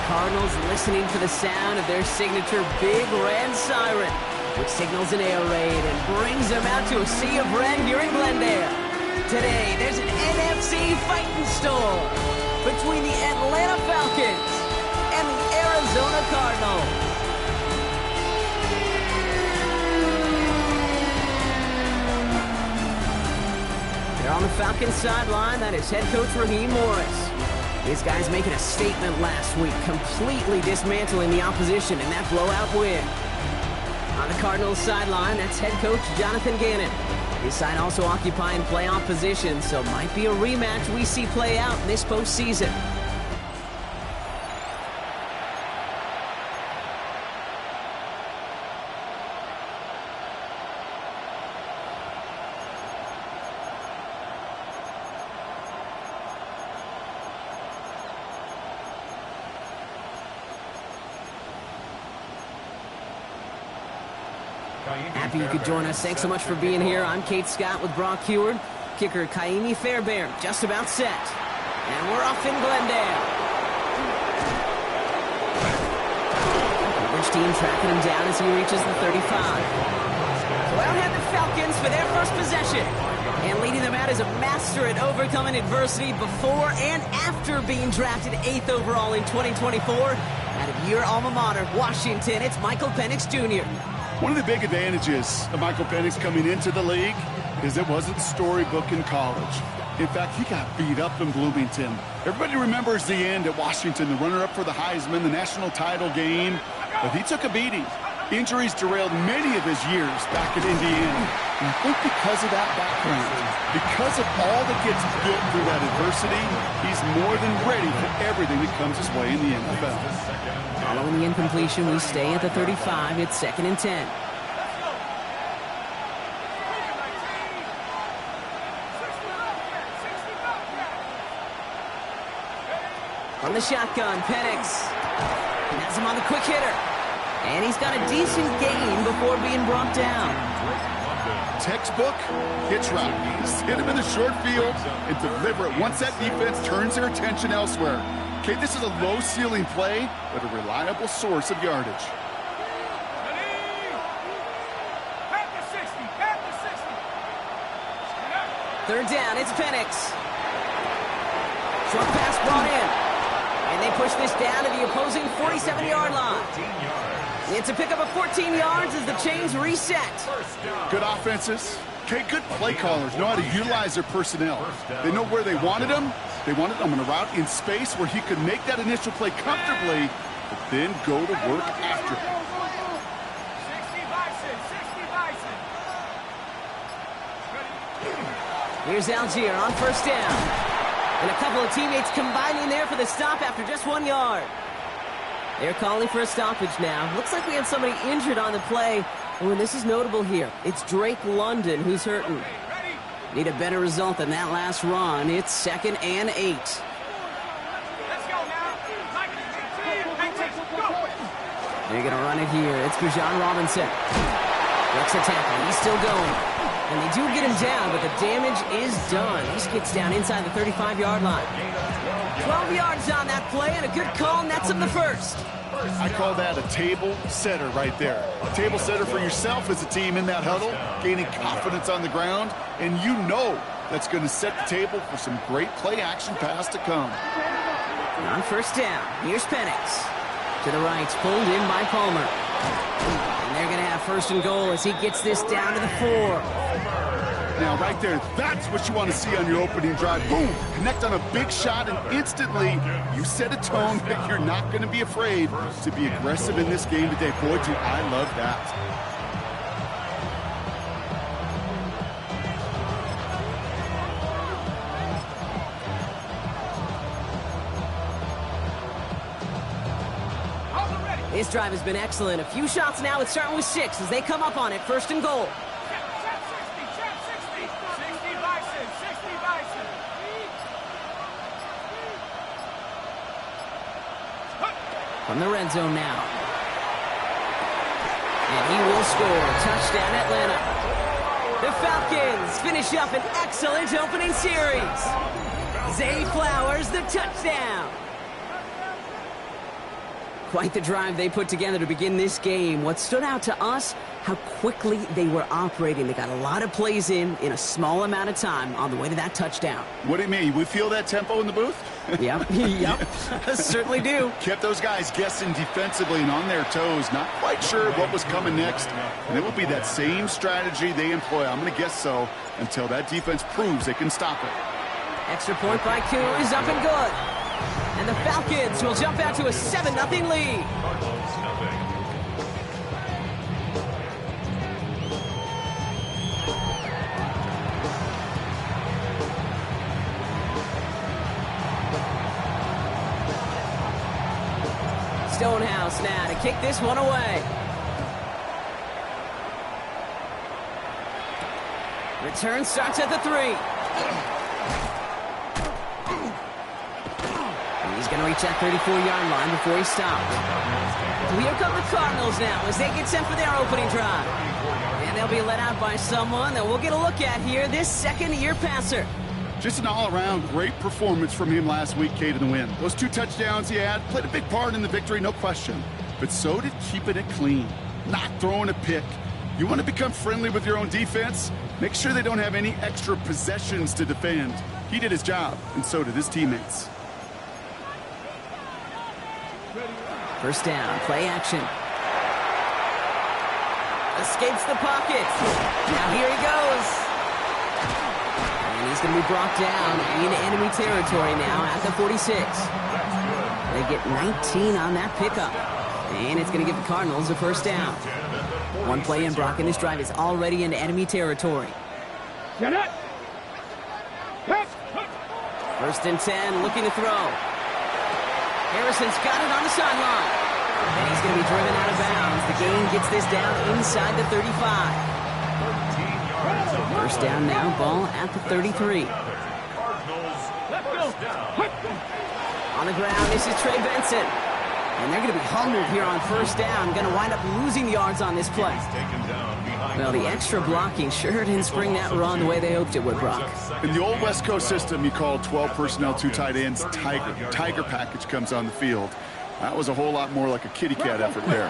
Cardinals listening for the sound of their signature big red siren, which signals an air raid and brings them out to a sea of red here in Glendale. Today, there's an NFC fighting storm between the Atlanta Falcons and the Arizona Cardinals. They're on the Falcons sideline. That is head coach Raheem Morris. These guys making a statement last week, completely dismantling the opposition in that blowout win. On the Cardinals sideline, that's head coach Jonathan Gannon. His side also occupying playoff position, so might be a rematch we see play out in this postseason. Happy you could join us. Thanks so much for being here. I'm Kate Scott with Brock Heward. Kicker Kaimi Fairbairn just about set. And we're off in Glendale. Which team tracking him down as he reaches the 35. Well, had the Falcons for their first possession. And leading them out is a master at overcoming adversity before and after being drafted 8th overall in 2024. Out of your alma mater, Washington, it's Michael Penix Jr. One of the big advantages of Michael Penix coming into the league is it wasn't storybook in college. In fact, he got beat up in Bloomington. Everybody remembers the end at Washington, the runner-up for the Heisman, the national title game. But he took a beating. Injuries derailed many of his years back at Indiana. And I think because of that background, because of all that gets built through that adversity, he's more than ready for everything that comes his way in the NFL. Following the incompletion, we stay at the 35. It's 2nd and 10. From the shotgun, Penix has him on the quick hitter. And he's got a decent gain before being brought down. Textbook hitch route. Just hit him in the short field and deliver it once that defense turns their attention elsewhere. Okay, this is a low-ceiling play, but a reliable source of yardage. Third down, it's Penix. Short pass brought in. And they push this down to the opposing 47-yard line. It's a pickup of 14 yards as the chains reset. Good offenses. Okay, good play callers know how to utilize their personnel. They know where they wanted him. They wanted him on a route in space where he could make that initial play comfortably, but then go to work after it. Here's Algier on first down. And a couple of teammates combining there for the stop after just 1 yard. They're calling for a stoppage now. Looks like we had somebody injured on the play. Oh, and this is notable here. It's Drake London who's hurting. Need a better result than that last run. It's 2nd and 8. They're going to run it here. It's Bijan Robinson. Breaks a tackle. He's still going. And they do get him down, but the damage is done. He gets down inside the 35-yard line. 12 yards on that play, and a good call nets him the first. I call that a table setter right there. A table setter for yourself as a team in that huddle, gaining confidence on the ground, and you know that's going to set the table for some great play-action pass to come. On first down, here's Penix. To the right, pulled in by Palmer. And they're going to have 1st and goal as he gets this down to the 4. Now, right there, that's what you want to see on your opening drive. Boom! Connect on a big shot, and instantly you set a tone that you're not going to be afraid to be aggressive in this game today. Boy, do I love that. This drive has been excellent. A few shots now. It's starting with 6 as they come up on it. 1st and goal. From the red zone now. And he will score. Touchdown, Atlanta. The Falcons finish up an excellent opening series. Zay Flowers, the touchdown. Quite the drive they put together to begin this game. What stood out to us, how quickly they were operating. They got a lot of plays in a small amount of time on the way to that touchdown. What do you mean? We feel that tempo in the booth? Yep, certainly do. Kept those guys guessing defensively and on their toes, not quite sure what was coming next. And it will be that same strategy they employ, I'm going to guess so, until that defense proves they can stop it. Extra point by Koo is up and good. And the Falcons will jump out to a 7-0 lead. Stonehouse now to kick this one away. Return starts at the 3. He's going to reach that 34-yard line before he stops. Here come the Cardinals now as they get set for their opening drive. And they'll be let out by someone that we'll get a look at here, this second-year passer. Just an all-around great performance from him last week, Kate, in the win. Those 2 touchdowns he had played a big part in the victory, no question. But so did keeping it clean, not throwing a pick. You want to become friendly with your own defense? Make sure they don't have any extra possessions to defend. He did his job, and so did his teammates. First down, play action. Escapes the pocket. Now here he goes. And he's going to be brought down in enemy territory now at the 46. They get 19 on that pickup. And it's going to give the Cardinals a first down. One play in, Brock, and this drive is already into enemy territory. First and 10, looking to throw. Harrison's got it on the sideline. And he's going to be driven out of bounds. The gain gets this down inside the 35. First down now, ball at the 33. On the ground, this is Trey Benson. And they're going to be humbled here on first down. Going to wind up losing yards on this play. Well, the extra blocking sure didn't spring that run the way they hoped it would, Brock. In the old West Coast system, you called 12 personnel, 2 tight ends, Tiger. Tiger package comes on the field. That was a whole lot more like a kitty cat effort there.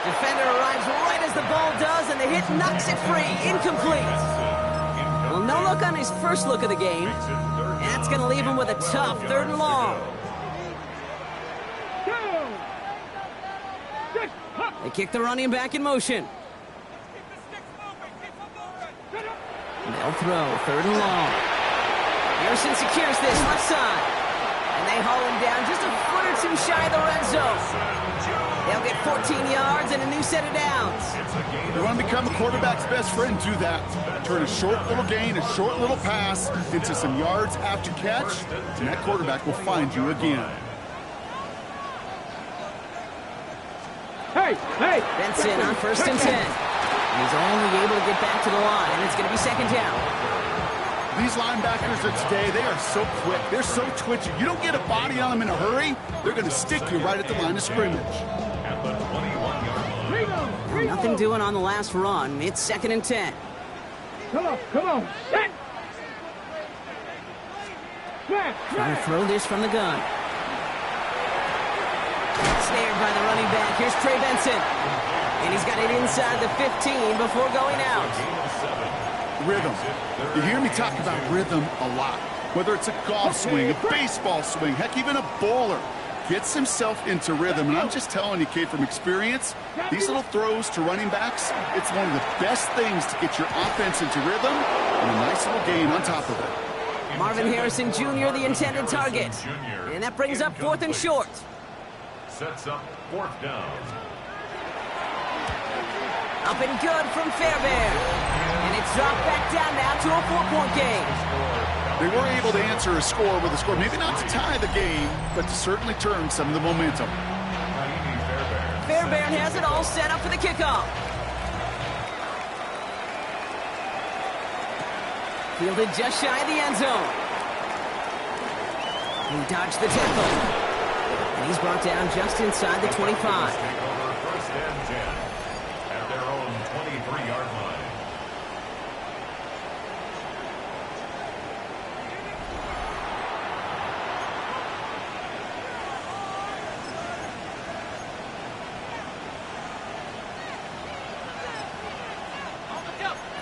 Defender arrives right as the ball does, and the hit knocks it free. Incomplete. Well, no look on his first look of the game. That's going to leave him with a tough 3rd and long. They kick the running back in motion. They'll throw, 3rd and long. Harrison secures this left side. And they haul him down just a foot or 2 shy of the red zone. They'll get 14 yards and a new set of downs. You want to become a quarterback's best friend, do that. Turn a short little gain, a short little pass into some yards after catch, and that quarterback will find you again. Hey! Benson on first and 10. And he's only able to get back to the line, and it's going to be 2nd down. These linebackers of today, they are so quick. They're so twitchy. You don't get a body on them in a hurry, they're going to stick you right at the line of scrimmage. Nothing doing on the last run. It's 2nd and 10. Come on. Set. Trying to throw this from the gun. Snared by the running back. Here's Trey Benson. And he's got it inside the 15 before going out. Rhythm. You hear me talk about rhythm a lot. Whether it's a golf swing, a baseball swing, heck, even a bowler gets himself into rhythm. And I'm just telling you, Kate, from experience, these little throws to running backs, it's one of the best things to get your offense into rhythm and a nice little gain on top of it. Marvin Harrison Jr., the intended target. And that brings up 4th and short. Sets up 4th down. Up and good from Fairbairn. And it's dropped back down now to a 4-point game. They were able to answer a score with a score, maybe not to tie the game, but to certainly turn some of the momentum. Fairbairn has it all set up for the kickoff. Fielded just shy of the end zone. He dodged the tackle. And he's brought down just inside the 25. First and 10 at their own 23-yard line.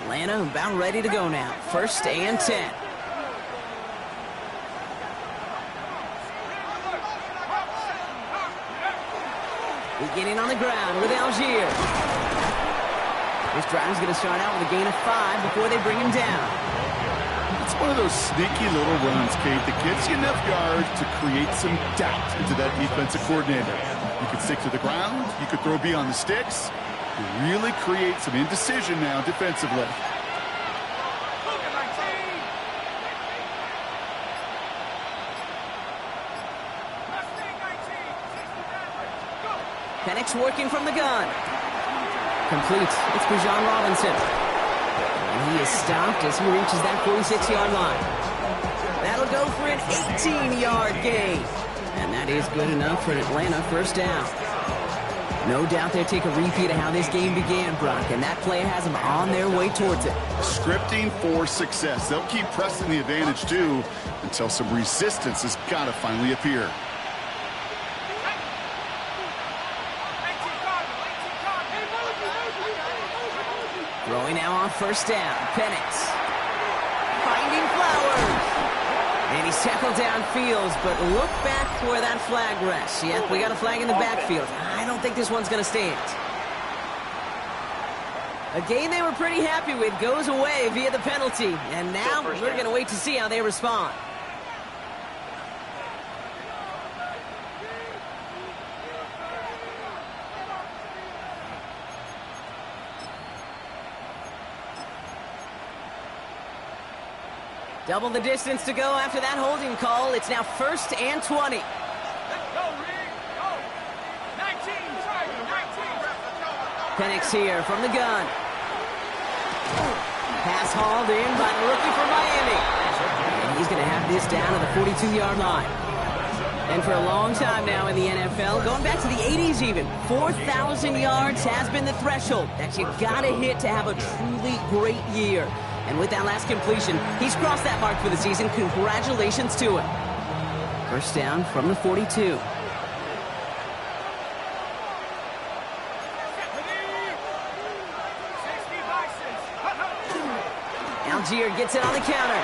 Atlanta about ready to go now. 1st and 10. Beginning on the ground with Algier. This drive's going to start out with a gain of 5 before they bring him down. It's one of those sneaky little runs, Kate, that gives you enough yards to create some doubt into that defensive coordinator. You can stick to the ground. You could throw beyond the sticks. You really create some indecision now defensively. Penix working from the gun. Complete. It's Bijan Robinson. And he is stopped as he reaches that 46-yard line. That'll go for an 18-yard gain. And that is good enough for an Atlanta 1st down. No doubt they'll take a repeat of how this game began, Brock, and that play has them on their way towards it. Scripting for success. They'll keep pressing the advantage, too, until some resistance has got to finally appear. Throwing now on 1st down. Penix. Finding Flowers. And he's tackled downfield, but look back where that flag rests. Yep, we got a flag in the backfield. I don't think this one's going to stand. A game they were pretty happy with goes away via the penalty. And now we're going to wait to see how they respond. Double the distance to go after that holding call. It's now 1st and 20. Let's go, Reed. Go. 19. Penix here from the gun. Pass hauled in by the rookie from Miami. And he's going to have this down at the 42-yard line. And for a long time now in the NFL, going back to the 80s even, 4,000 yards has been the threshold that you got to hit to have a truly great year. And with that last completion, he's crossed that mark for the season. Congratulations to him. 1st down from the 42. Algier gets it on the counter.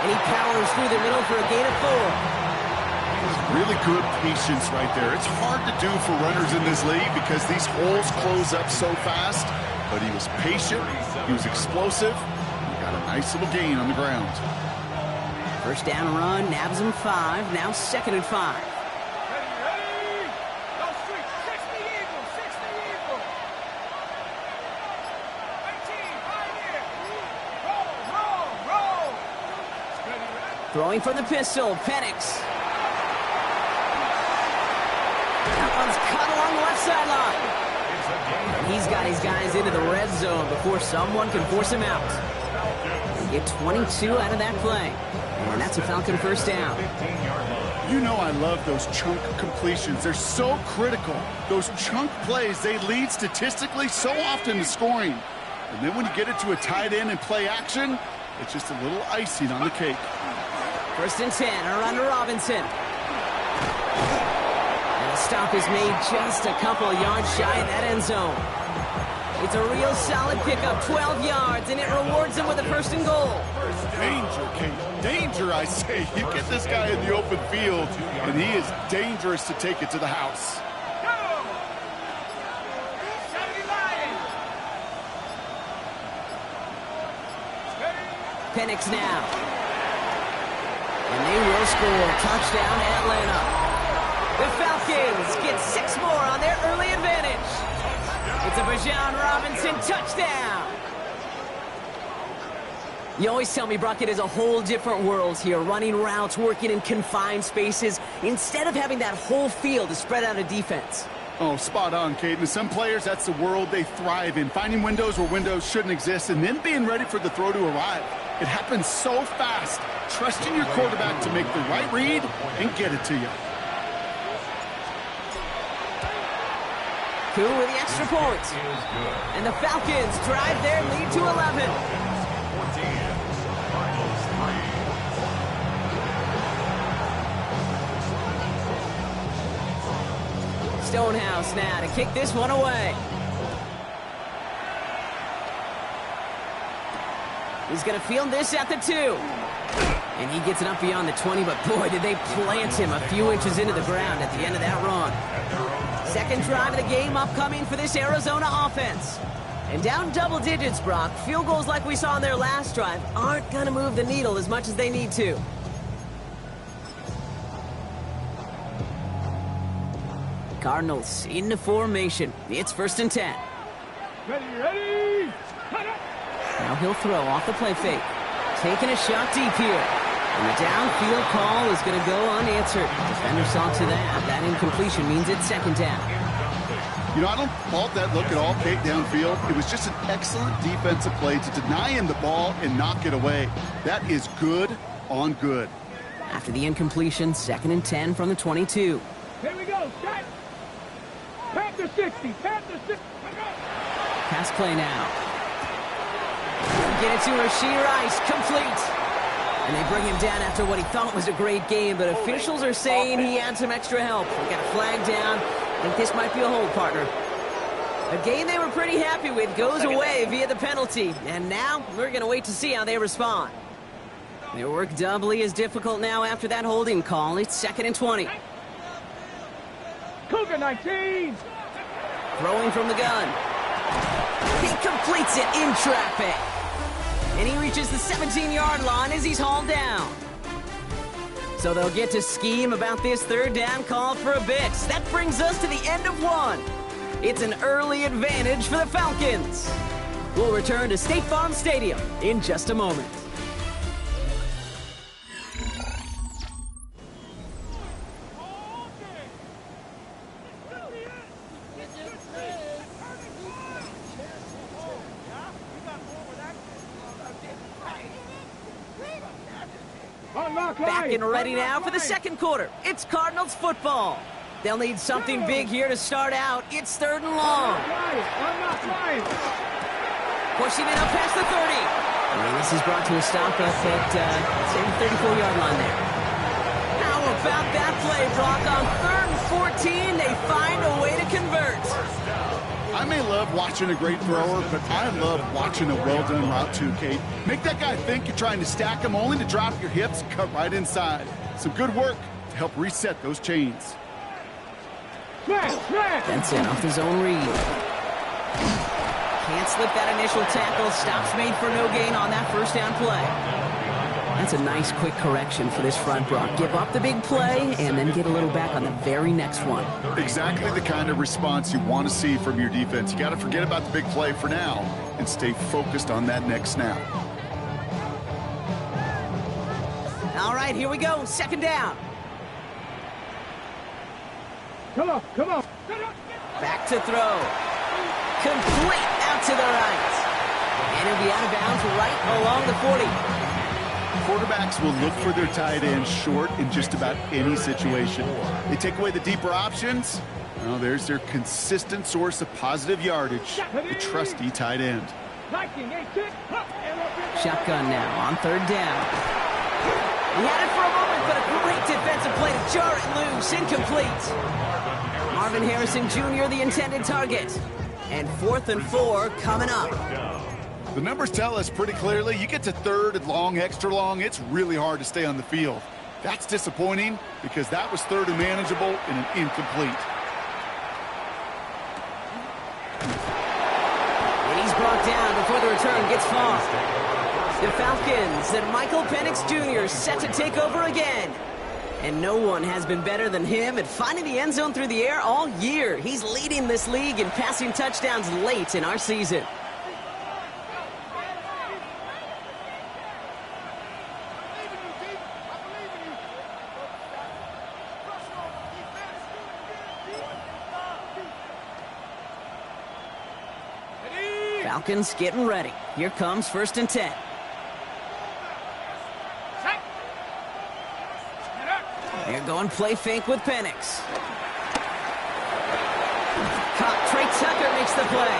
And he powers through the middle for a gain of 4. Really good patience right there. It's hard to do for runners in this league because these holes close up so fast. But he was patient. He was explosive. Got a nice little gain on the ground. 1st down run, nabs him 5. Now 2nd and 5. Ready. Go street. 60 Eagles. 60 Eagles. 18. Right here. Roll. Throwing from the pistol, Penix. That one's cut along the left sideline. And he's got his guys into the red zone before someone can force him out. Get 22 out of that play. And that's a Falcon 1st down. You know I love those chunk completions. They're so critical. Those chunk plays, they lead statistically so often to scoring. And then when you get it to a tight end and play action, it's just a little icing on the cake. 1st and 10, a run to Robinson. And the stop is made just a couple of yards shy of that end zone. It's a real solid pickup, 12 yards, and it rewards him with a 1st and goal. Danger, Kate. Danger, I say. You get this guy in the open field, and he is dangerous to take it to the house. Penix now. And they will score. Touchdown, Atlanta. The Falcons get 6 more on their early advantage. It's a Bijan Robinson touchdown. You always tell me, Brock, it is a whole different world here. Running routes, working in confined spaces, instead of having that whole field to spread out a defense. Oh, spot on, Kate. And some players, that's the world they thrive in. Finding windows where windows shouldn't exist and then being ready for the throw to arrive. It happens so fast. Trusting your quarterback to make the right read and get it to you. Koo with the extra point. And the Falcons drive their lead to 11. Stonehouse now to kick this one away. He's going to field this at the 2. And he gets it up beyond the 20, but boy, did they plant him a few inches into the ground at the end of that run. Second drive of the game upcoming for this Arizona offense. And down double digits, Brock. Field goals like we saw on their last drive aren't going to move the needle as much as they need to. Cardinals into formation. It's 1st and 10. Ready. Now he'll throw off the play fake. Taking a shot deep here. And the downfield call is going to go unanswered. Defender saw to that. That incompletion means it's 2nd down. You know, I don't fault that look at all, Kate, downfield. It was just an excellent defensive play to deny him the ball and knock it away. That is good on good. After the incompletion, 2nd and 10 from the 22. Here we go. Set. Panther 60. Panther 60. Pass play now. Get it to Rashee Rice. Complete. And they bring him down after what he thought was a great game, but officials are saying he had some extra help. We got a flag down. I think this might be a hold, partner. A game they were pretty happy with goes away via the penalty. And now we're going to wait to see how they respond. Their work doubly is difficult now after that holding call. It's 2nd and 20. Cougar 19. Throwing from the gun. He completes it in traffic. And he reaches the 17-yard line as he's hauled down. So they'll get to scheme about this 3rd down call for a bit. That brings us to the end of 1. It's an early advantage for the Falcons. We'll return to State Farm Stadium in just a moment. Back and ready now for the 2nd quarter. It's Cardinals football. They'll need something big here to start out. It's 3rd and long. Pushing it up past the 30. I mean, this is brought to a stop up at, say, the 34-yard line there. How about that play, Brock? On 3rd and 14, they find a way to convert. I may love watching a great thrower, but I love watching a well-done route too, Kate. Make that guy think you're trying to stack him, only to drop your hips, cut right inside. Some good work to help reset those chains. That's it, off his own read. Can't slip that initial tackle. Stops made for no gain on that 1st down play. That's a nice quick correction for this front, Brock. Give up the big play and then get a little back on the very next one. Exactly the kind of response you want to see from your defense. You got to forget about the big play for now and stay focused on that next snap. All right, here we go. 2nd down. Come on. Back to throw. Complete out to the right. And he'll be out of bounds right along the 40. Quarterbacks will look for their tight end short in just about any situation. They take away the deeper options. Well, there's their consistent source of positive yardage, the trusty tight end. Shotgun now on 3rd down. He had it for a moment, but a great defensive play to jar it loose. Incomplete. Marvin Harrison Jr., the intended target. And 4th and 4 coming up. The numbers tell us pretty clearly, you get to 3rd and long, extra long, it's really hard to stay on the field. That's disappointing because that was 3rd and manageable and an incomplete. And he's brought down before the return gets far. The Falcons and Michael Penix Jr. set to take over again. And no one has been better than him at finding the end zone through the air all year. He's leading this league in passing touchdowns late in our season. Falcons getting ready. Here comes 1st and 10. They're going play fake with Penix. Trey Tucker makes the play.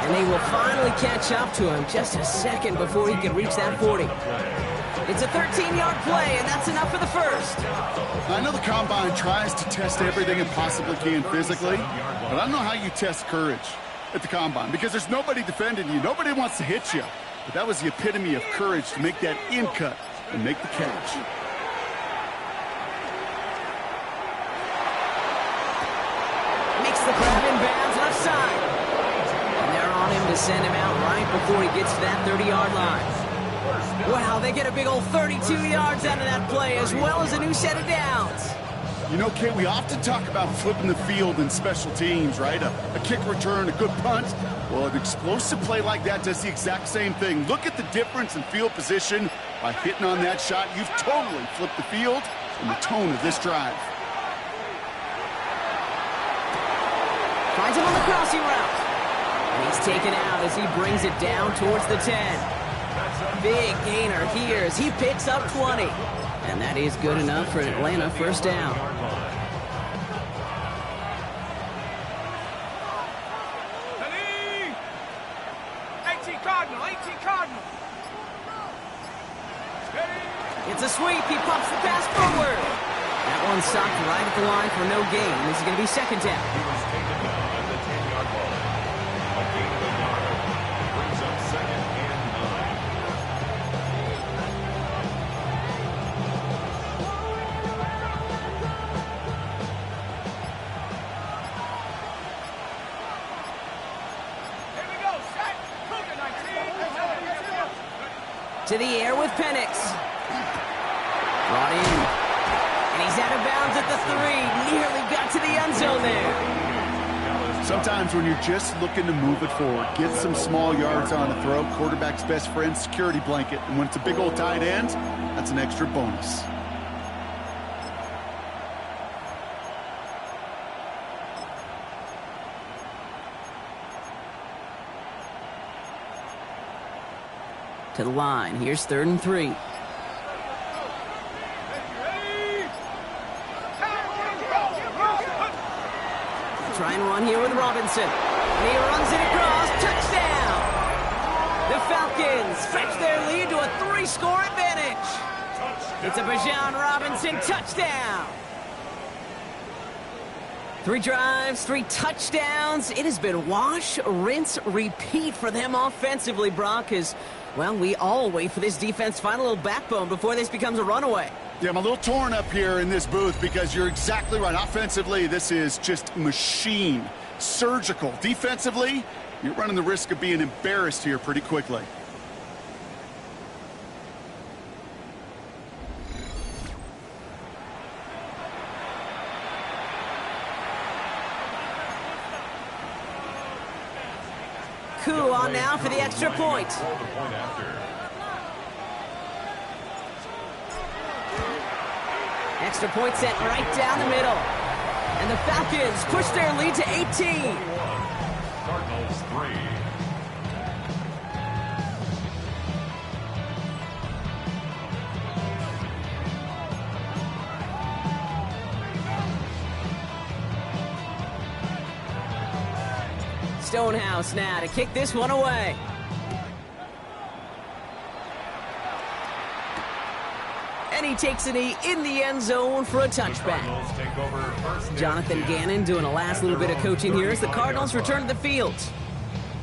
And they will finally catch up to him just a second before he can reach that 40. It's a 13-yard play, and that's enough for the 1st. I know the Combine tries to test everything it possibly can physically, but I don't know how you test courage at the Combine because there's nobody defending you. Nobody wants to hit you. but that was the epitome of courage to make that in cut and make the catch. Makes the grab in bounds left side. And they're on him to send him out right before he gets to that 30-yard line. Wow, they get a big old 32 yards out of that play, as well as a new set of downs. You know, Kate, we often talk about flipping the field in special teams, right? A kick return, a good punt. Well, an explosive play like that does the exact same thing. Look at the difference in field position. By hitting on that shot, you've totally flipped the field and the tone of this drive. Finds him on the crossing route. And he's taken out as he brings it down towards the 10. Big gainer here as he picks up 20. And that is good enough for an Atlanta first down. Cardinal. It's a sweep. He pops the pass forward. That one stopped right at the line for no gain. This is going to be second down. He was taken down at the 10-yard line. A gain of a yard. Brings up second and 9. Here we go, set. Cougar 19. To the air with Penix. Brought in. And he's out of bounds at the 3. Nearly got to the end zone there. Sometimes when you're just looking to move it forward, get some small yards on a throw, quarterback's best friend, security blanket. And when it's a big old tight end, that's an extra bonus. To the line. Here's 3rd and 3. Try and run here with Robinson. And he runs it across. Touchdown! The Falcons stretch their lead to a 3-score advantage. It's a Bijan Robinson touchdown. 3 drives, 3 touchdowns. It has been wash, rinse, repeat for them offensively, Brock, as, well, we all wait for this defense to find a little backbone before this becomes a runaway. Yeah, I'm a little torn up here in this booth because you're exactly right. Offensively, this is just machine, surgical. Defensively, you're running the risk of being embarrassed here pretty quickly. Coup on now for the extra point. Extra point set right down the middle. And the Falcons push their lead to 18. Cardinals 3. Stonehouse now to kick this one away. And he takes a knee in the end zone for a touchback. Jonathan Gannon doing a last little bit of coaching here as the Cardinals return to the field.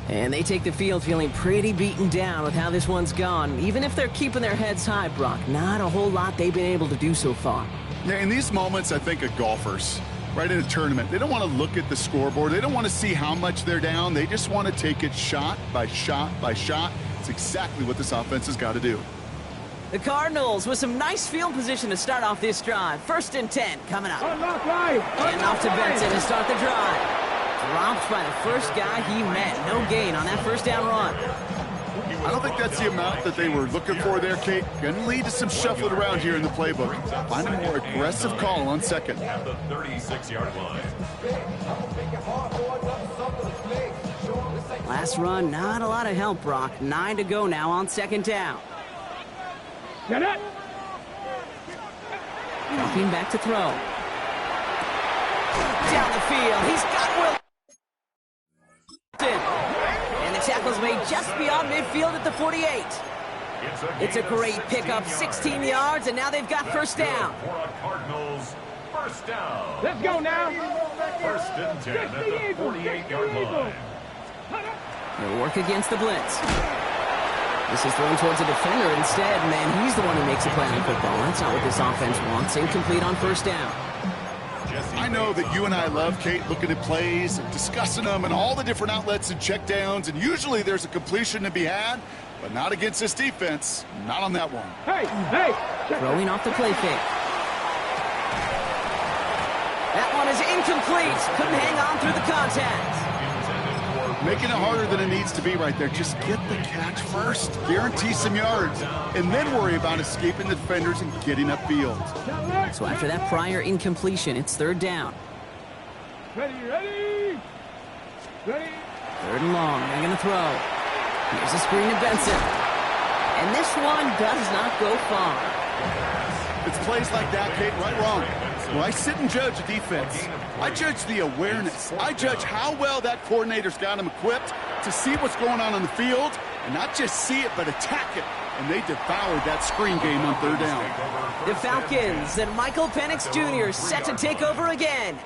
And they take the field feeling pretty beaten down with how this one's gone. Even if they're keeping their heads high, Brock, not a whole lot they've been able to do so far. Yeah, in these moments, I think of golfers. Right in a tournament, they don't want to look at the scoreboard. They don't want to see how much they're down. They just want to take it shot by shot by shot. It's exactly what this offense has got to do. The Cardinals with some nice field position to start off this drive. 1st and 10 coming up. And off to Benson to start the drive. Dropped by the first guy he met. No gain on that first down run. I don't think that's the amount that they were looking for there, Kate. Going to lead to some shuffling around here in the playbook. Find a more aggressive call on second. At the 36-yard line. Last run, not a lot of help, Brock. 9 to go now on 2nd down. Dropping back to throw. Down the field, he's got Wilson. And the tackle's made just beyond midfield at the 48. It's a great pickup, 16 yards, and now they've got first down. For a Cardinals first down. Let's go now. 1st and 10 at the 48-yard line. They'll work against the blitz. This is thrown towards a defender instead. Man, he's the one who makes a play on football. That's not what this offense wants. Incomplete on first down. I know that you and I love, Kate, looking at plays, and discussing them, and all the different outlets and checkdowns, and usually there's a completion to be had, but not against this defense. Not on that one. Hey! Throwing off the play fake. That one is incomplete. Couldn't hang on through the contact. Making it harder than it needs to be right there. Just get the catch first. Guarantee some yards. And then worry about escaping the defenders and getting upfield. So after that prior incompletion, it's third down. Ready! Third and long. They're going to throw. Here's a screen to Benson. And this one does not go far. It's plays like that, Kate, right wrong. When I sit and judge a defense, I judge the awareness. I judge how well that coordinator's got them equipped to see what's going on the field, and not just see it, but attack it. And they devoured that screen game on third down. The Falcons and Michael Penix Jr. set to take over again.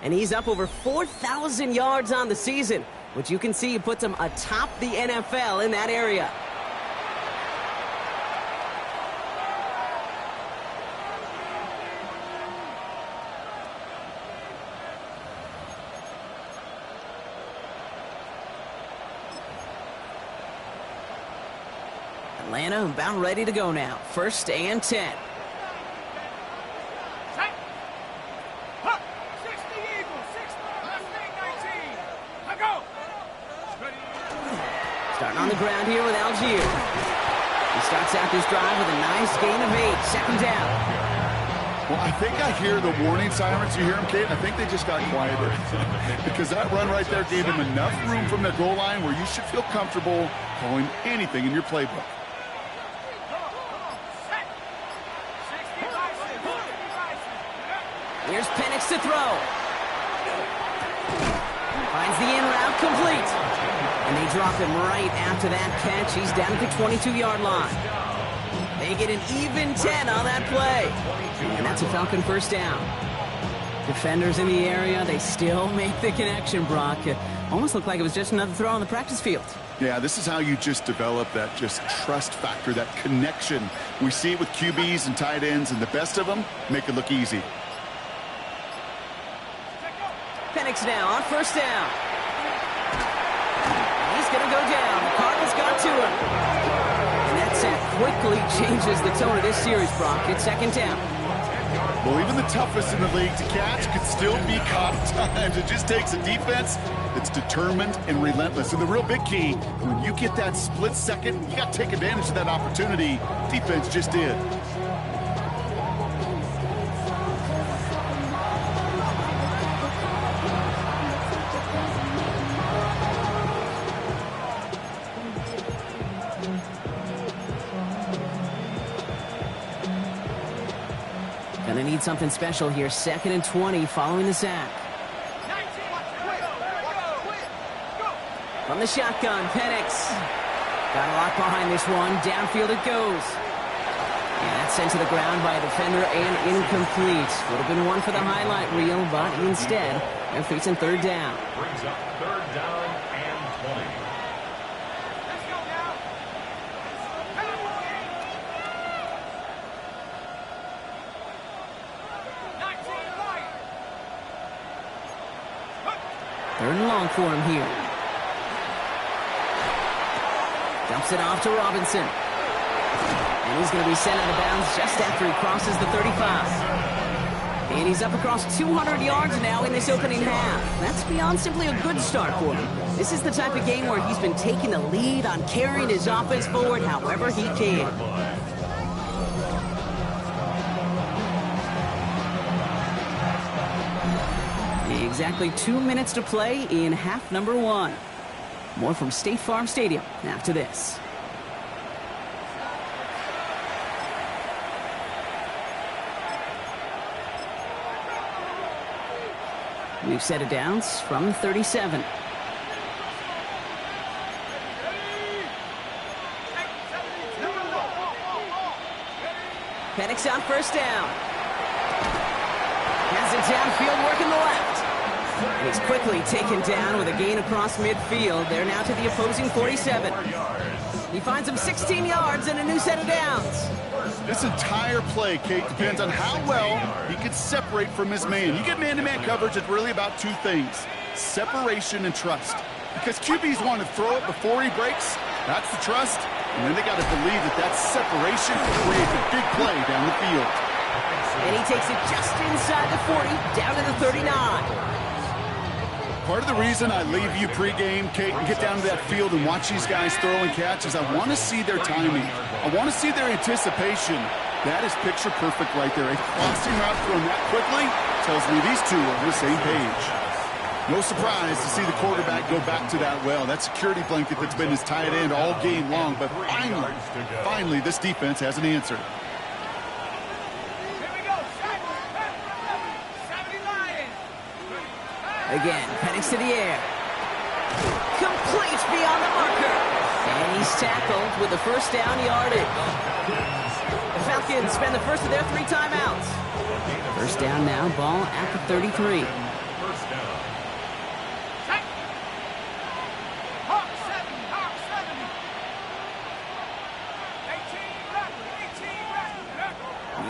And he's up over 4,000 yards on the season, which you can see puts him atop the NFL in that area. Atlanta about ready to go now. First and 10. Set! Huh! 60 Eagles, 6, last thing 19. Now go! Starting on the ground here with Algier. He starts out this drive with a nice gain of 8. Second down. Well, I think I hear the warning sirens. You hear them, Kate? I think they just got quieter. Because that run right there gave them enough room from the goal line where you should feel comfortable calling anything in your playbook. Here's Penix to throw. Finds the in route complete. And they drop him right after that catch. He's down at the 22-yard line. They get an even 10 on that play. And that's a Falcon first down. Defenders in the area, they still make the connection, Brock. It almost looked like it was just another throw on the practice field. Yeah, this is how you just develop that just trust factor, that connection. We see it with QBs and tight ends, and the best of them make it look easy. Penix now on first down. He's going to go down. The Cardinals got to him. And that sack quickly changes the tone of this series, Brock. It's second down. Well, even the toughest in the league to catch could still be caught at times. It just takes a defense that's determined and relentless. And the real big key, when you get that split second, you got to take advantage of that opportunity. Defense just did. Gonna need something special here. Second and 20 following the sack. From the shotgun, Penix. Got a lot behind this one. Downfield it goes. And that's sent to the ground by a defender and incomplete. Would have been one for the highlight reel, but instead, they're facing third down. Brings up third down and 20. Third and long for him here. Dumps it off to Robinson. And he's going to be sent out of bounds just after he crosses the 35. And he's up across 200 yards now in this opening half. That's beyond simply a good start for him. This is the type of game where he's been taking the lead on carrying his offense forward however he can. Exactly 2 minutes to play in half number 1. More from State Farm Stadium after this. We've set it downs from 37. Penix on first down. Has it downfield, working the left. And he's quickly taken down with a gain across midfield. They're now to the opposing 47. He finds him 16 yards and a new set of downs. This entire play, Kate, depends on how well he can separate from his man. You get man-to-man coverage, it's really about two things: separation and trust. Because QBs want to throw it before he breaks. That's the trust. And then they got to believe that that separation creates a big play down the field. And he takes it just inside the 40, down to the 39. Part of the reason I leave you pregame, Kate, and get down to that field and watch these guys throw and catch is I want to see their timing. I want to see their anticipation. That is picture perfect right there. A crossing route thrown that quickly tells me these two are on the same page. No surprise to see the quarterback go back to that well. That security blanket that's been his tight end all game long. But finally, this defense has an answer. Here we go. 70 Lions. Again, Penix to the air. Complete beyond the marker. And he's tackled with the first down yardage. The Falcons spend the first of their 3 timeouts. First down now, ball at the 33.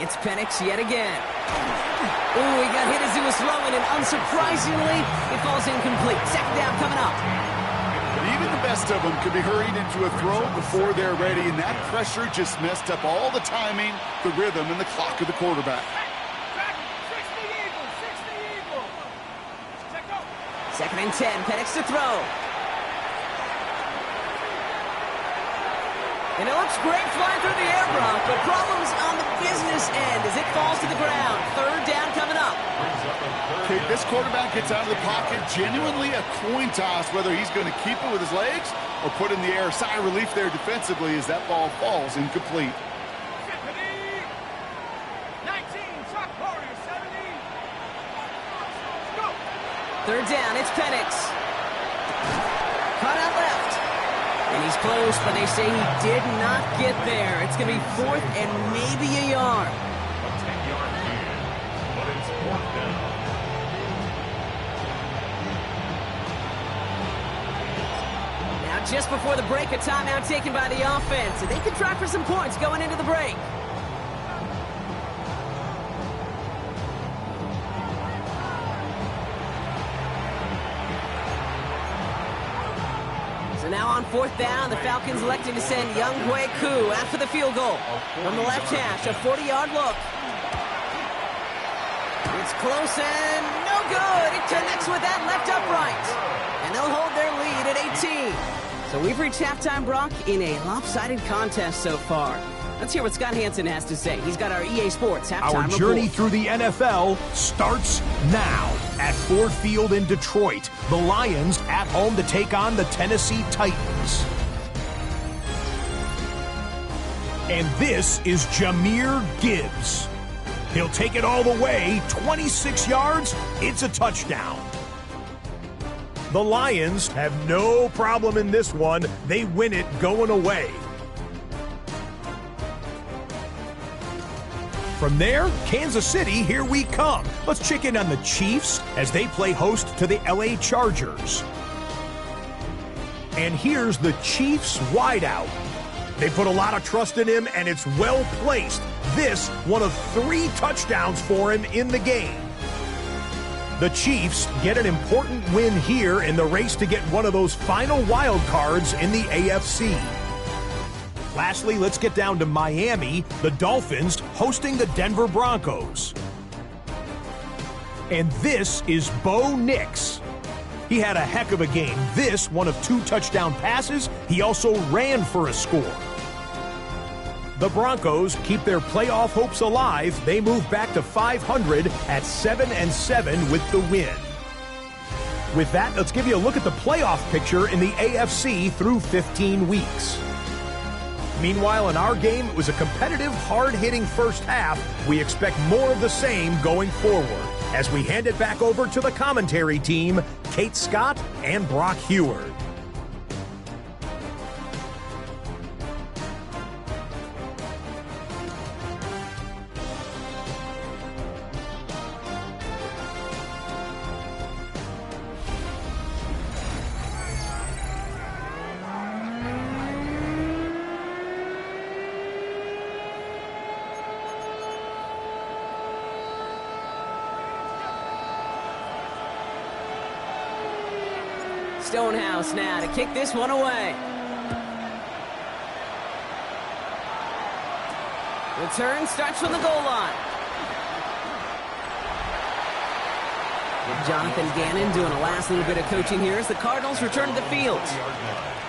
It's Penix yet again. Ooh, he got hit as he was throwing, and unsurprisingly, it falls incomplete. Second down coming up. But even the best of them could be hurried into a throw before they're ready, and that pressure just messed up all the timing, the rhythm, and the clock of the quarterback. 60 Eagles, 60 Eagles. Check out. Second and 10, Penix to throw. And it looks great flying through the air, Brock, but problems on the business end as it falls to the ground. Third down coming up. Okay, this quarterback gets out of the pocket, genuinely a coin toss, whether he's going to keep it with his legs or put in the air. Sigh of relief there defensively as that ball falls incomplete. 19, shot corner, 70. Go. Third down, it's Penix. Cut out left. And he's close, but they say he did not get there. It's going to be fourth and maybe a yard. A 10-yard gain, but it's fourth down. Now, just before the break, a timeout taken by the offense. And they can try for some points going into the break. Now on fourth down, the Falcons electing to send Young Hwei Koo after the field goal. From the left hash, a 40-yard look. It's close and no good. It connects with that left upright. And they'll hold their lead at 18. So we've reached halftime, Brock, in a lopsided contest so far. Let's hear what Scott Hansen has to say. He's got our EA Sports halftime Our journey report. through the NFL starts now at Ford Field in Detroit. The Lions at home to take on the Tennessee Titans. And this is Jahmyr Gibbs. He'll take it all the way, 26 yards, it's a touchdown. The Lions have no problem in this one. They win it going away. From there, Kansas City, here we come. Let's check in on the Chiefs as they play host to the LA Chargers. And here's the Chiefs wideout. They put a lot of trust in him, and it's well placed. This, one of 3 touchdowns for him in the game. The Chiefs get an important win here in the race to get one of those final wild cards in the AFC. Lastly, let's get down to Miami, the Dolphins hosting the Denver Broncos. And this is Bo Nix. He had a heck of a game. This, one of 2 touchdown passes. He also ran for a score. The Broncos keep their playoff hopes alive. They move back to 500 at 7-7 with the win. With that, let's give you a look at the playoff picture in the AFC through 15 weeks. Meanwhile, in our game, it was a competitive, hard-hitting first half. We expect more of the same going forward as we hand it back over to the commentary team, Kate Scott and Brock Heward. Stonehouse now to kick this one away. Return starts from the goal line. With Jonathan Gannon doing a last little bit of coaching here as the Cardinals return to the field.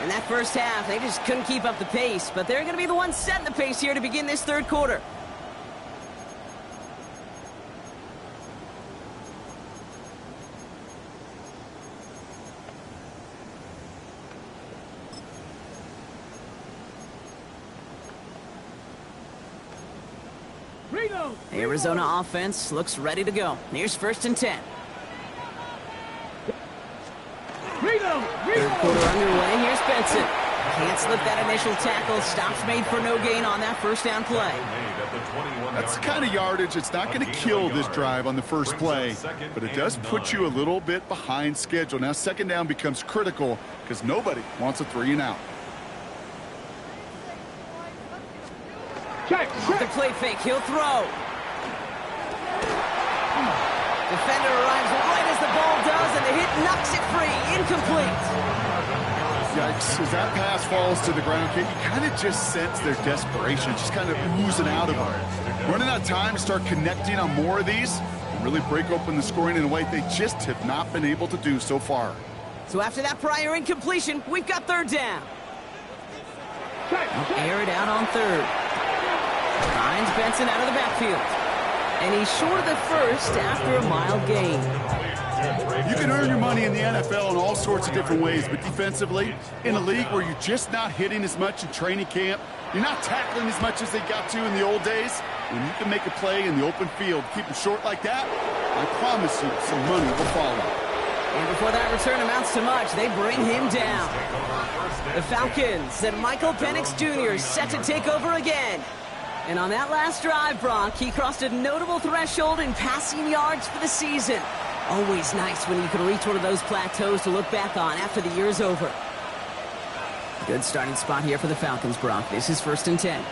In that first half, they just couldn't keep up the pace, but they're going to be the ones setting the pace here to begin this third quarter. The Arizona offense looks ready to go. Here's 1st and 10. Third quarter underway. Here's Benson. Can't slip that initial tackle. Stops made for no gain on that first down play. That's the kind of yardage that's not going to kill this drive on the first play, but it does put you a little bit behind schedule. Now 2nd down becomes critical because nobody wants a 3 and out. Off the play fake, he'll throw. Defender arrives right as the ball does, and the hit knocks it free. Incomplete. Yikes. As that pass falls to the ground, you kind of just sense their desperation, just kind of oozing out of them. Running out of time to start connecting on more of these and really break open the scoring in a way they just have not been able to do so far. So after that prior incompletion, we've got 3rd down. Air it out on 3rd. Finds Benson out of the backfield. And he's short of the first after a mild gain. You can earn your money in the NFL in all sorts of different ways, but defensively, in a league where you're just not hitting as much in training camp, you're not tackling as much as they got to in the old days, when you can make a play in the open field, keep it short like that, I promise you some money will follow. And before that return amounts to much, they bring him down. The Falcons and Michael Penix Jr. set to take over again. And on that last drive, Brock, he crossed a notable threshold in passing yards for the season. Always nice when you can reach one of those plateaus to look back on after the year's over. Good starting spot here for the Falcons, Brock. This is 1st and 10.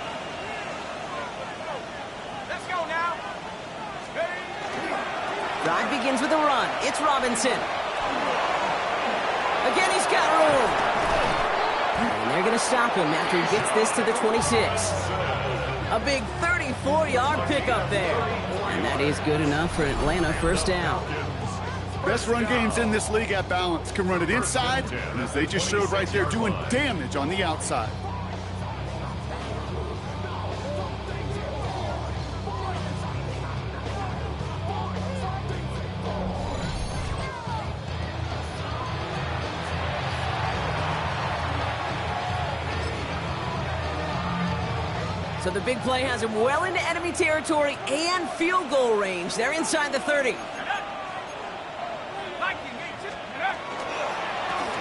Let's go now. Drive begins with a run. It's Robinson. Again, he's got room. And they're going to stop him after he gets this to the 26. A big 34-yard pickup there. And that is good enough for Atlanta 1st down. Best run games in this league at balance can run it inside, and as they just showed right there, doing damage on the outside. So the big play has him well into enemy territory and field goal range. They're inside the 30.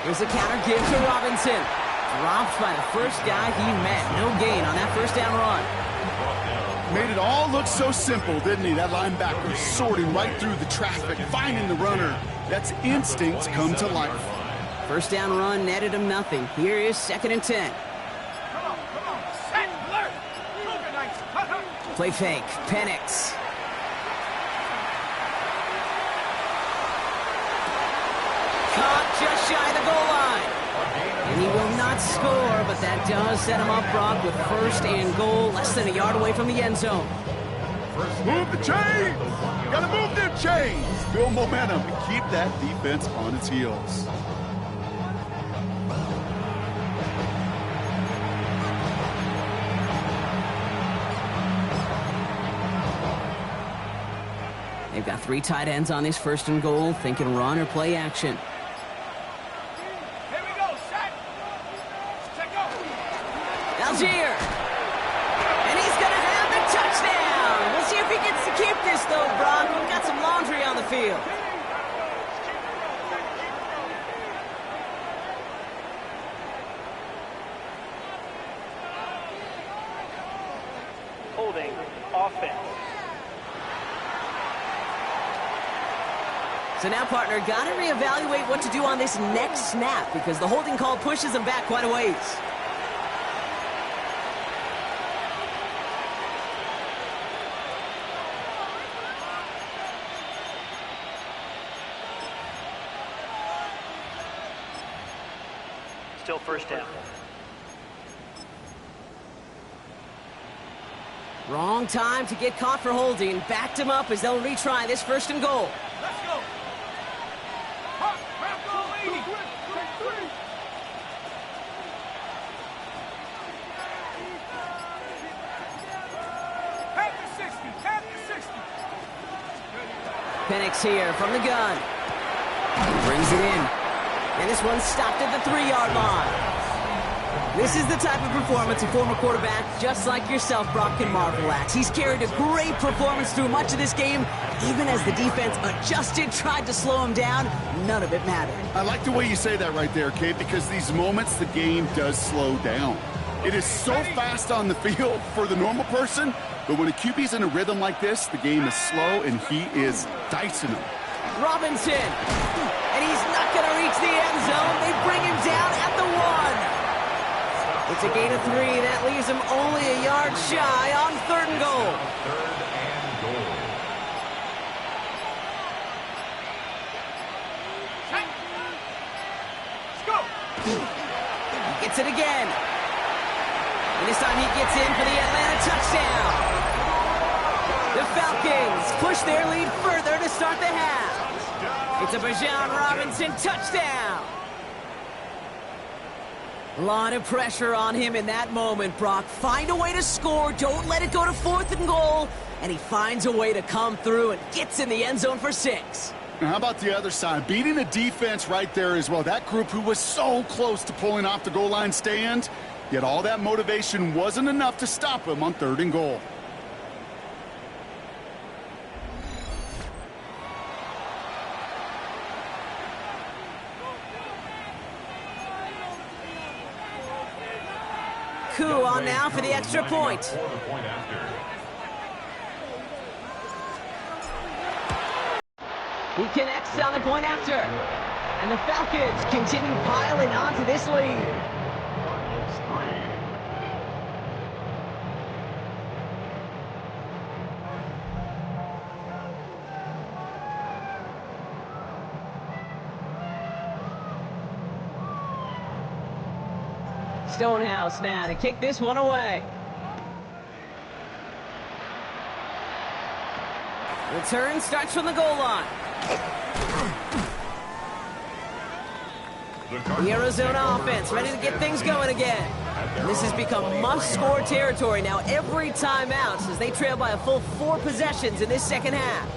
Here's a counter give to Robinson. Dropped by the first guy he met. No gain on that 1st down run. Made it all look so simple, didn't he? That linebacker sorting right through the traffic, finding the runner. That's instincts come to life. 1st down run netted him nothing. Here is 2nd and 10. Play fake. Penix. Caught just shy of the goal line. And he will not score, but that does set him up, Brock, with 1st and goal, less than a yard away from the end zone. Move the chains! Gotta move them chains! Build momentum and keep that defense on its heels. They've got 3 tight ends on this 1st and goal, thinking run or play action. Here we go, set. Check go. Algier. And he's going to have the touchdown. We'll see if he gets to keep this, though, Brock. We've got some laundry on the field. Holding offense. So now, partner, got to reevaluate what to do on this next snap because the holding call pushes them back quite a ways. still first down. Wrong time to get caught for holding. Backed him up as they'll retry this 1st and goal. Let's go. Hot, grab goal, 80. Half to 60, half to 60. Penix here from the gun. Brings it in. And this one's stopped at the 3-yard line. This is the type of performance a former quarterback, just like yourself, Brock, can marvel at. He's carried a great performance through much of this game. Even as the defense adjusted, tried to slow him down, none of it mattered. I like the way you say that right there, Kate, because these moments the game does slow down. It is so fast on the field for the normal person, but when a QB's in a rhythm like this, the game is slow and he is dicing them. Robinson, and he's not going to reach the end zone. They bring him down at the 1. It's a gain of 3. That leaves him only a yard shy on 3rd and goal. 3rd and goal. Let's go. He gets it again. And this time he gets in for the Atlanta touchdown. The Falcons push their lead further to start the half. It's a Bijan Robinson touchdown. A lot of pressure on him in that moment, Brock. Find a way to score. Don't let it go to 4th and goal. And he finds a way to come through and gets in the end zone for 6. Now, how about the other side? Beating a defense right there as well. That group who was so close to pulling off the goal line stand, yet all that motivation wasn't enough to stop him on 3rd and goal. Coup on now for the extra point. He connects on the point after. And the Falcons continue piling onto this lead. Stonehouse now to kick this one away. Return starts from the goal line. The Arizona offense ready to get things going again. This has become must-score territory now every time out as they trail by a full 4 possessions in this 2nd half.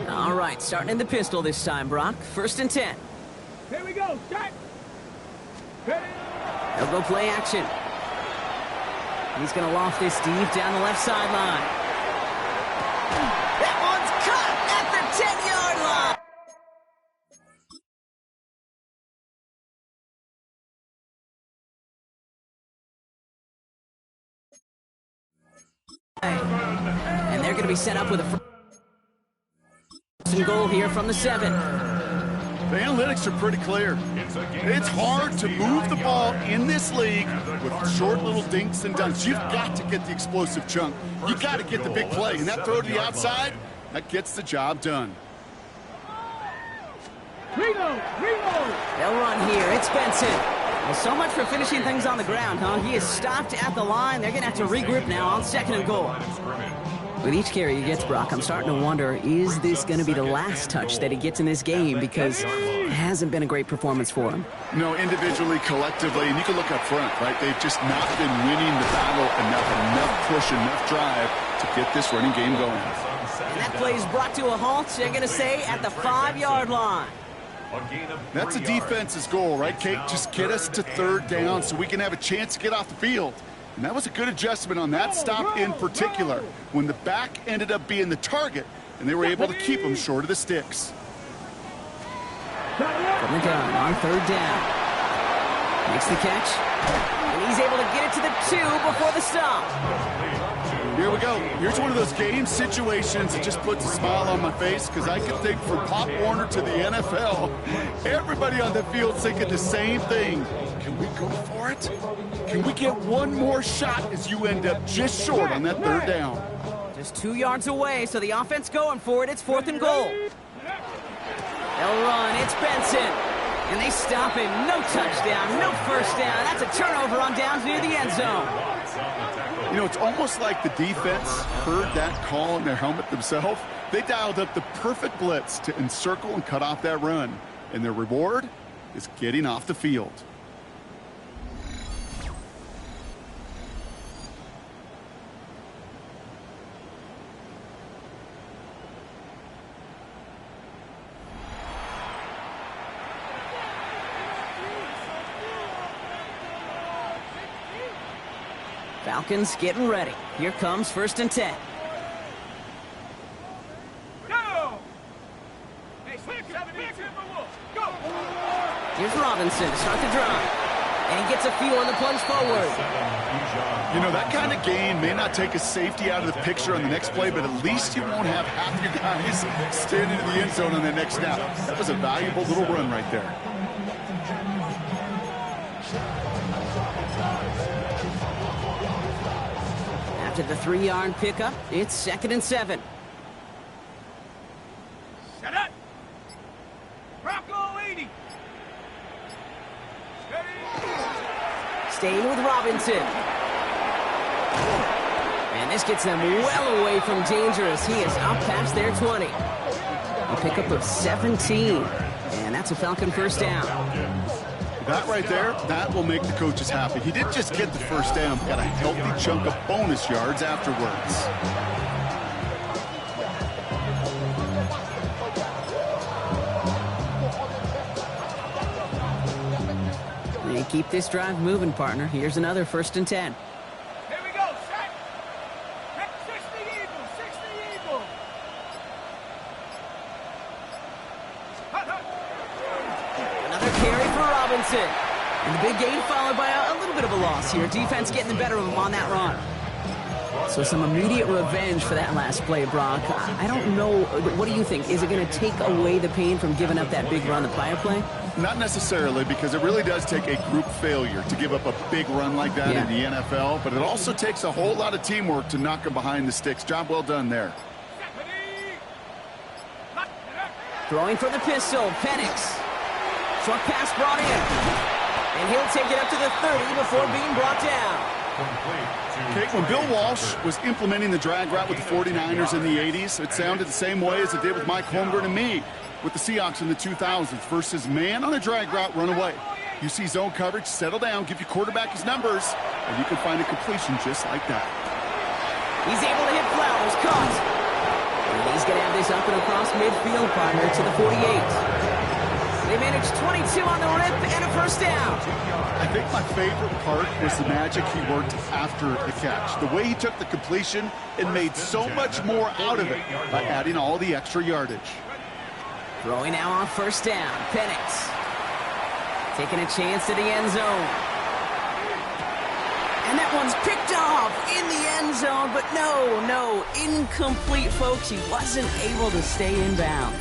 All right, starting in the pistol this time, Brock. 1st and 10. Here we go. Shot. Ready. They'll go play action. He's going to loft this deep down the left sideline. That one's caught at the 10-yard line. And they're going to be set up with a first and goal here from the 7. The analytics are pretty clear. It's hard to move the ball in this league with short little dinks and dunks. You've got to get the explosive chunk. You've got to get the big play. And that throw to the outside, that gets the job done. Reload. They'll run here. It's Benson. Well, so much for finishing things on the ground, huh? He is stopped at the line. They're going to have to regroup now on 2nd and goal. With each carry he gets, Brock, I'm starting to wonder, is this going to be the last touch that he gets in this game? Because it hasn't been a great performance for him. No, individually, collectively, and you can look up front, right? They've just not been winning the battle enough push, enough drive to get this running game going. And that play is brought to a halt, they're going to say, at the 5-yard line. That's a defense's goal, right, Kate? Just get us to 3rd down so we can have a chance to get off the field. And that was a good adjustment on that stop in particular, when the back ended up being the target, and they were able to keep him short of the sticks. From the gun on 3rd down. Makes the catch, and he's able to get it to the 2 before the stop. Here we go. Here's one of those game situations that just puts a smile on my face, because I can think from Pop Warner to the NFL, everybody on the field thinking the same thing. Can we go for it? Can we get one more shot as you end up just short on that 3rd down? Just 2 yards away, so the offense going for it. It's 4th and goal. They'll run. It's Benson. And they stop him. No touchdown, no first down. That's a turnover on downs near the end zone. You know, it's almost like the defense heard that call in their helmet themselves. They dialed up the perfect blitz to encircle and cut off that run. And their reward is getting off the field. Falcons getting ready. Here comes 1st and 10. Go! Hey, 17, go! Here's Robinson to start the drive. And he gets a few on the plunge forward. You know, that kind of gain may not take a safety out of the picture on the next play, but at least you won't have half your guys standing in the end zone on the next snap. That was a valuable little run right there. After the 3-yard pickup, it's 2nd and 7. Set up! Bronco 80! Steady! Staying with Robinson. And this gets them well away from dangerous. He is up past their 20. A pickup of 17. And that's a Falcon first down. That right there, that will make the coaches happy. He didn't just get the first down, got a healthy chunk of bonus yards afterwards. They keep this drive moving, partner. Here's another 1st and 10. Here we go, set! 60 Eagles, 60 Eagles! Hut, hut. Another carry for Robinson. And the big gain followed by a little bit of a loss here. Defense getting the better of him on that run. So some immediate revenge for that last play, Brock. I don't know. What do you think? Is it going to take away the pain from giving up that big run the prior play? Not necessarily, because it really does take a group failure to give up a big run like that in the NFL. But it also takes a whole lot of teamwork to knock them behind the sticks. Job well done there. Throwing for the pistol, Penix. Short pass brought in. And he'll take it up to the 30 before being brought down. Okay, when Bill Walsh was implementing the drag route with the 49ers in the 80s, it sounded the same way as it did with Mike Holmgren and me with the Seahawks in the 2000s versus man on a drag route, run away. You see zone coverage, settle down, give your quarterback his numbers, and you can find a completion just like that. He's able to hit Flowers, caught. And he's going to have this up and across midfield, partner, to the 48. They managed 22 on the rip and a first down. I think my favorite part was the magic he worked after the catch. The way he took the completion and made so much more out of it by adding all the extra yardage. Throwing now on first down. Penix taking a chance to the end zone. And that one's picked off in the end zone, but no, incomplete, folks. He wasn't able to stay in bounds.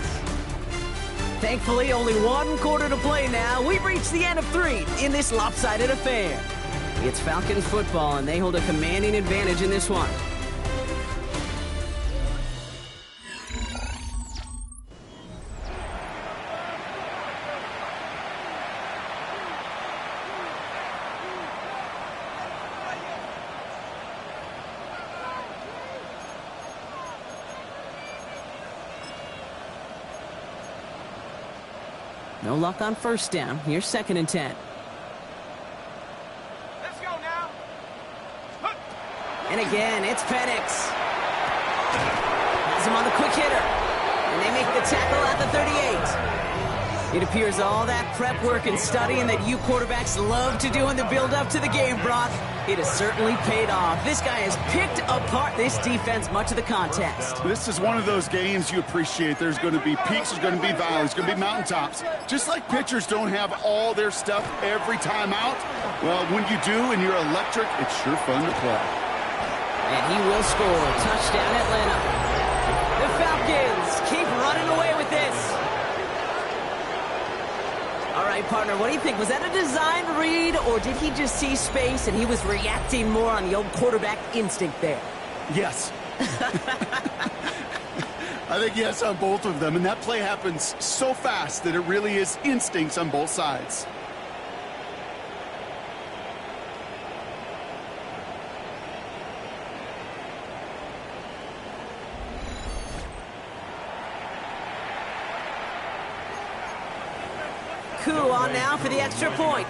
Thankfully, only 1 quarter to play now. We've reached the end of 3 in this lopsided affair. It's Falcons football, and they hold a commanding advantage in this one. No luck on first down. Here's 2nd and 10. Let's go now. Hut. And again, it's Penix. Has him on the quick hitter. And they make the tackle at the 38. It appears all that prep work and studying that you quarterbacks love to do in the build-up to the game, Brock, it has certainly paid off. This guy has picked apart this defense much of the contest. This is one of those games you appreciate. There's going to be peaks, there's going to be valleys, there's going to be mountaintops. Just like pitchers don't have all their stuff every time out, well, when you do and you're electric, it's sure fun to play. And he will score. Touchdown, Atlanta. The Falcons keep running away with this. All right, partner, what do you think? Was that a design read, or did he just see space and he was reacting more on the old quarterback instinct there? Yes, I think yes on both of them, and that play happens so fast that it really is instincts on both sides. Coup on now for the extra point.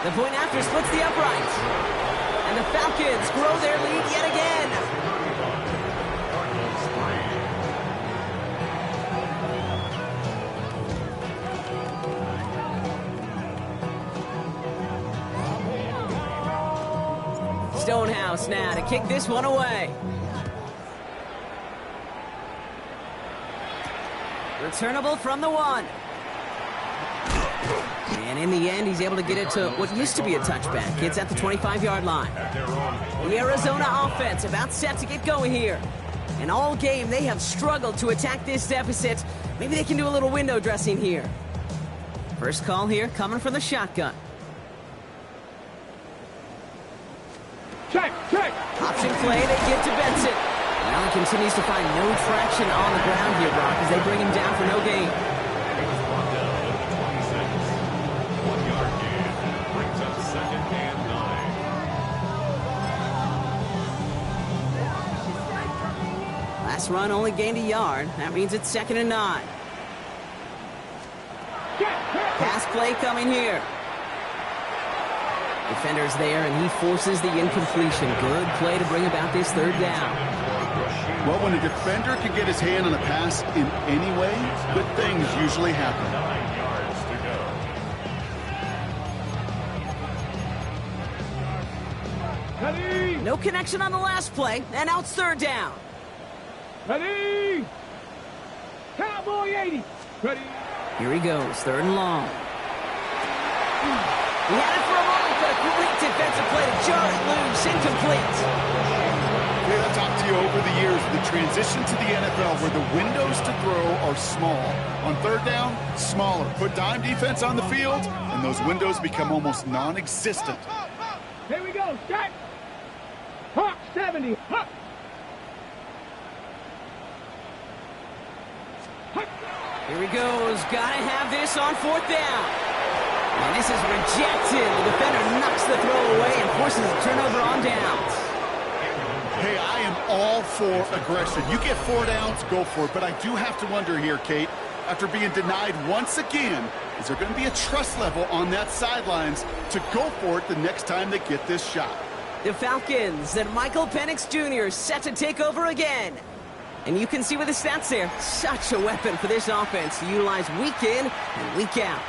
The point after splits the upright. And the Falcons grow their lead yet again. Stonehouse now to kick this one away. Returnable from the 1. And in the end, he's able to get it to what used to be a touchback. It's at the 25-yard line. The Arizona offense about set to get going here. And all game, they have struggled to attack this deficit. Maybe they can do a little window dressing here. First call here coming from the shotgun. Check. Option play, they give to Benson. Well, he continues to find no traction on the ground here, Brock, as they bring him down for no gain. Last run only gained a yard. That means it's 2nd and 9. Pass play coming here. Defender's there, and he forces the incompletion. Good play to bring about this 3rd down. Well, when a defender can get his hand on a pass in any way, good things usually happen. 9 yards to go. No connection on the last play, and now it's 3rd down. Ready? Cowboy 80. Ready? Here he goes, 3rd and long. He had it for a moment, but a great defensive play to jar it loose, incomplete. We've talked to you over the years, the transition to the NFL where the windows to throw are small. On 3rd down, smaller. Put dime defense on the field, and those windows become almost non-existent. Here we go. Start. Hawk 70. Hawk. Here he goes. Gotta have this on 4th down. And this is rejected. The defender knocks the throw away and forces a turnover on downs. Hey, I am all for aggression. You get 4 downs, go for it. But I do have to wonder here, Kate, after being denied once again, is there going to be a trust level on that sidelines to go for it the next time they get this shot? The Falcons and Michael Penix Jr. set to take over again. And you can see with the stats there, such a weapon for this offense to utilize week in and week out.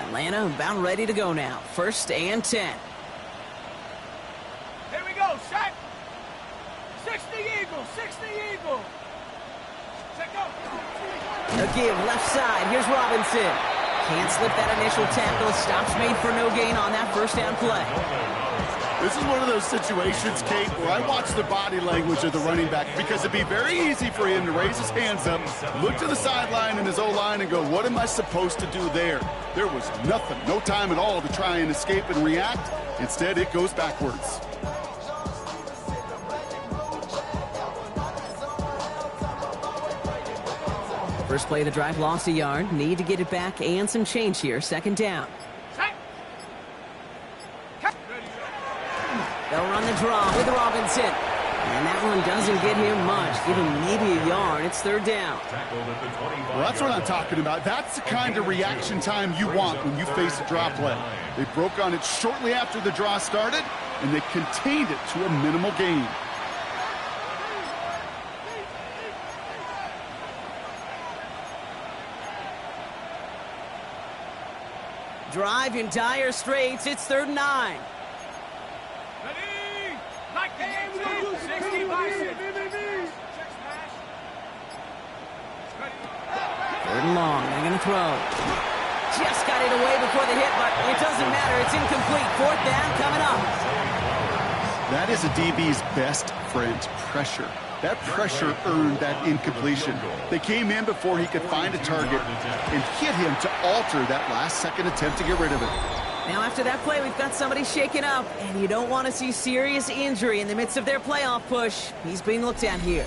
Atlanta about ready to go now. 1st and 10. Here we go. Set. 60 Eagle. 60 Eagle. Check go. A give left side. Here's Robinson. Can't slip that initial tackle. Stops made for no gain on that 1st down play. This is one of those situations, Kate, where I watch the body language of the running back because it'd be very easy for him to raise his hands up, look to the sideline in his O-line and go, what am I supposed to do there? There was nothing, no time at all to try and escape and react. Instead, it goes backwards. First play of the drive lost a yard. Need to get it back and some change here. 2nd down. They'll run the draw with Robinson. And that one doesn't get him much. Give him maybe a yard. It's 3rd down. Well, that's what I'm talking about. That's the kind of reaction time you want when you face a draw play. They broke on it shortly after the draw started, and they contained it to a minimal gain. Drive in dire straits. It's 3rd and 9. Ready? Like the game, 60 bicep. 3rd and long. They're going to throw. Just got it away before the hit, but it doesn't matter. It's incomplete. 4th down coming up. That is a DB's best friend, pressure. That pressure earned that incompletion. They came in before he could find a target and hit him to alter that last-second attempt to get rid of it. Now after that play, we've got somebody shaken up, and you don't want to see serious injury in the midst of their playoff push. He's being looked at here.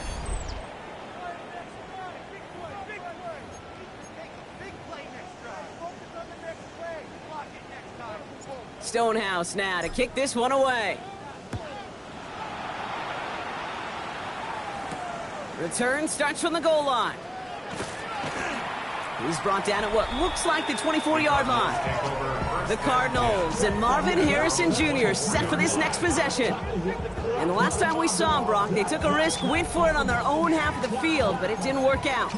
Stonehouse now to kick this one away. Return starts from the goal line. He's brought down at what looks like the 24-yard line. The Cardinals and Marvin Harrison Jr. set for this next possession. And the last time we saw them, Brock, they took a risk, went for it on their own half of the field, but it didn't work out.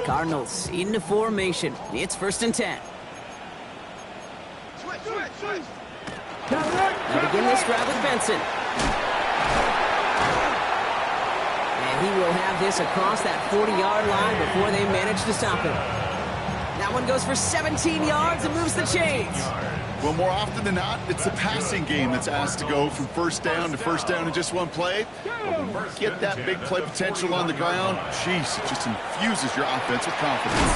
Cardinals into formation. It's 1st and 10. Now begin this drive with Benson. And he will have this across that 40-yard line before they manage to stop him. That one goes for 17 yards and moves the chains. Well, more often than not, it's the passing game that's asked to go from first down to first down in just one play. But when you get that big play potential on the ground, jeez, it just infuses your offense with confidence.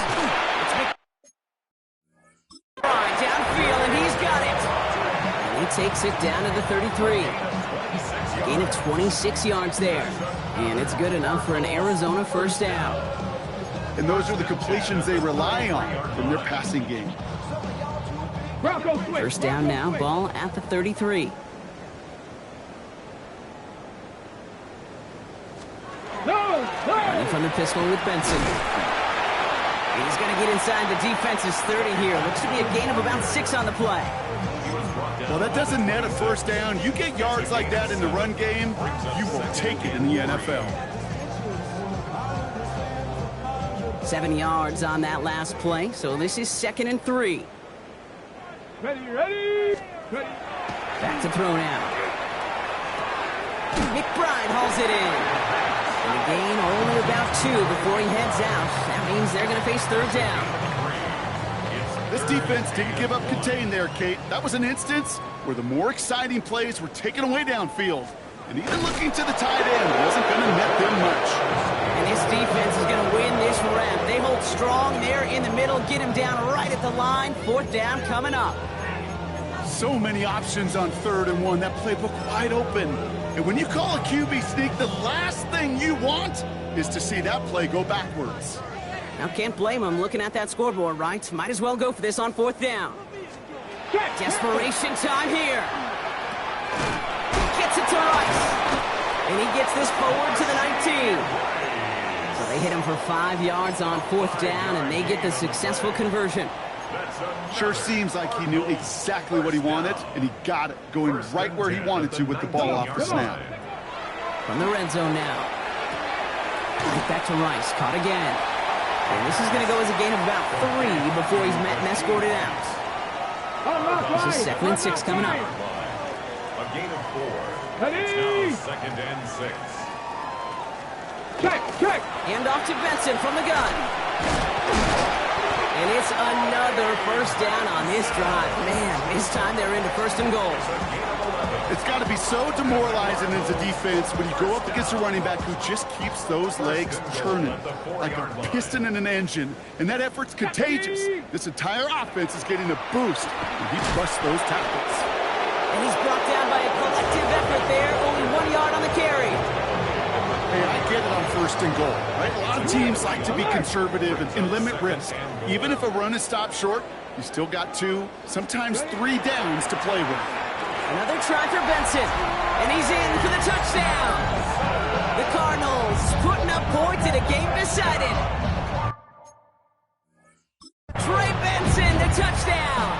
Right downfield, and he's got it. And he takes it down to the 33. Gain of 26 yards there. And it's good enough for an Arizona first down. And those are the completions they rely on from their passing game. First down now, ball at the 33. Running from the pistol with Benson. He's going to get inside the defense's 30 here. Looks to be a gain of about 6 on the play. Well, that doesn't net a first down. You get yards like that in the run game, you will take it in the NFL. 7 yards on that last play, so this is 2nd and 3. Ready. Back to throw now. McBride hauls it in. And a gain only about 2 before he heads out. That means they're going to face 3rd down. This defense didn't give up contain there, Kate. That was an instance where the more exciting plays were taken away downfield. And even looking to the tight end wasn't going to net them much. And this defense is going to win this round. They hold strong there in the middle, get him down right at the line. 4th down coming up. So many options on 3rd and 1. That playbook wide open. And when you call a QB sneak, the last thing you want is to see that play go backwards. Now, can't blame him looking at that scoreboard, right? Might as well go for this on 4th down. Desperation time here. He gets it to Rice. And he gets this forward to the 19. So they hit him for 5 yards on 4th down, and they get the successful conversion. Sure seems like he knew exactly what he wanted, and he got it, going right where he wanted to with the ball off the snap. From the red zone now. Right back to Rice, caught again. And this is going to go as a gain of about 3 before he's met and escorted out. This is 2nd and 6 coming up. A gain of 4. It's now 2nd and 6. Check. Hand off to Benson from the gun. And it's another first down on this drive. Man, this time they're into 1st and goal. It's got to be so demoralizing as a defense when you go up against a running back who just keeps those legs churning like a piston in an engine, and that effort's contagious. This entire offense is getting a boost when he trusts those tackles. And he's brought down by a collective effort there. Only 1 yard on the carry. Hey, I get it on 1st and goal, right? A lot of teams like to be conservative and limit risk. Even if a run is stopped short, you still got 2, sometimes 3 downs to play with. Another try for Benson, and he's in for the touchdown. The Cardinals putting up points in a game decided. Trey Benson, the touchdown.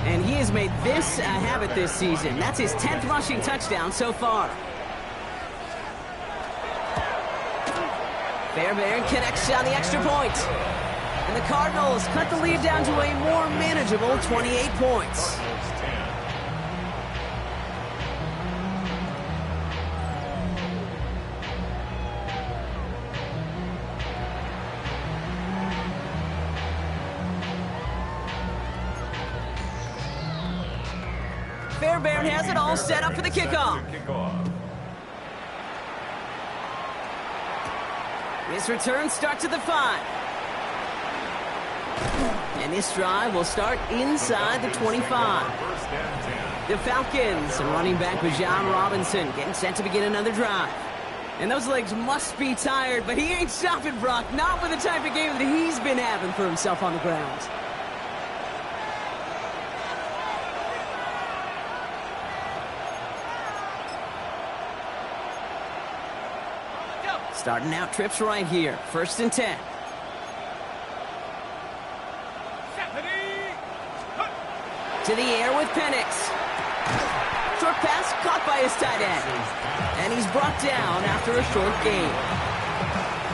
And he has made this a habit this season. That's his 10th rushing touchdown so far. Fairbairn connects on the extra point. And the Cardinals cut the lead down to a more manageable 28 points. Fairbairn has it all set up for the kickoff. This return starts at the 5. And this drive will start inside the 25. The Falcons and running back Bijan Robinson getting set to begin another drive. And those legs must be tired, but he ain't stopping, Brock. Not with the type of game that he's been having for himself on the ground. Starting out trips right here. 1st and 10. To the air with Penix. Short pass caught by his tight end. And he's brought down after a short gain.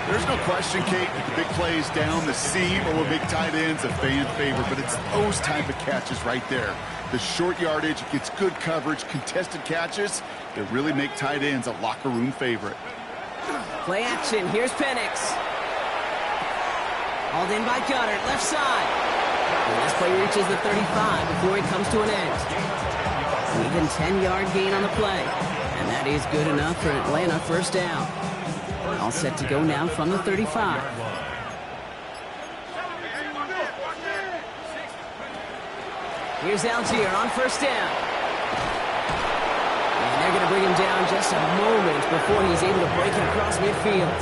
There's no question, Kate, the big plays down the seam or with big tight ends, a fan favorite, but it's those type of catches right there. The short yardage gets good coverage, contested catches that really make tight ends a locker room favorite. Play action. Here's Penix. Hauled in by Cutter, left side. And this play reaches the 35 before he comes to an end. Even 10-yard gain on the play. And that is good enough for an Atlanta 1st down. All set to go now from the 35. Here's Algier on 1st down. And they're going to bring him down just a moment before he's able to break it across midfield.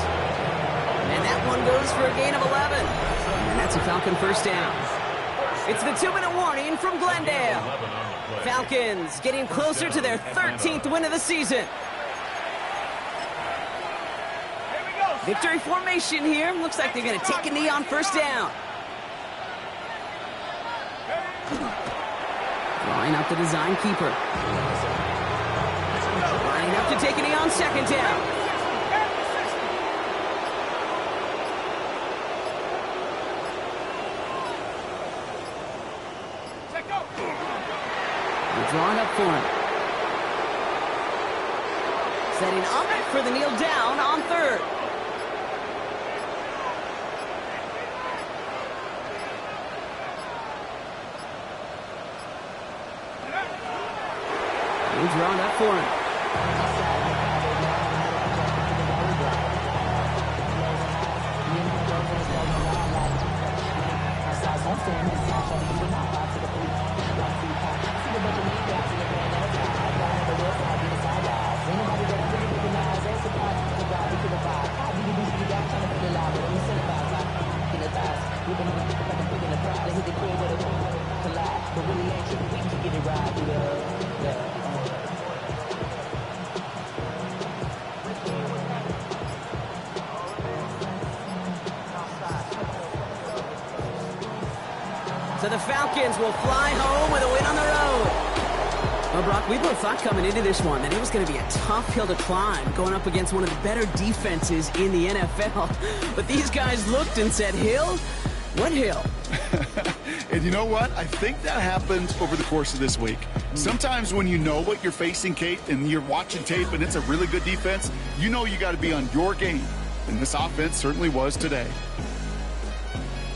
And that one goes for a gain of 11. And that's a Falcon 1st down. It's the 2-minute warning from Glendale. Falcons getting closer to their 13th win of the season. Victory formation here. Looks like they're going to take a knee on 1st down. Line up the design keeper. Lining up to take a knee on 2nd down. We're drawn up for him. Setting up for the kneel down on 3rd. We're drawn up for him. So the Falcons will fly home with a win on the road. Well, Brock, we both thought coming into this one that it was going to be a tough hill to climb going up against one of the better defenses in the NFL. But these guys looked and said, Hill? What hill? And you know what? I think that happened over the course of this week. Sometimes when you know what you're facing, Kate, and you're watching tape and it's a really good defense, you know you got to be on your game. And this offense certainly was today.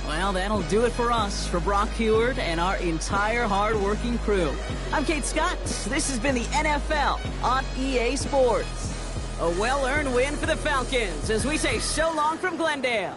Well, that'll do it for us, for Brock Heward and our entire hard-working crew. I'm Kate Scott. This has been the NFL on EA Sports. A well-earned win for the Falcons as we say so long from Glendale.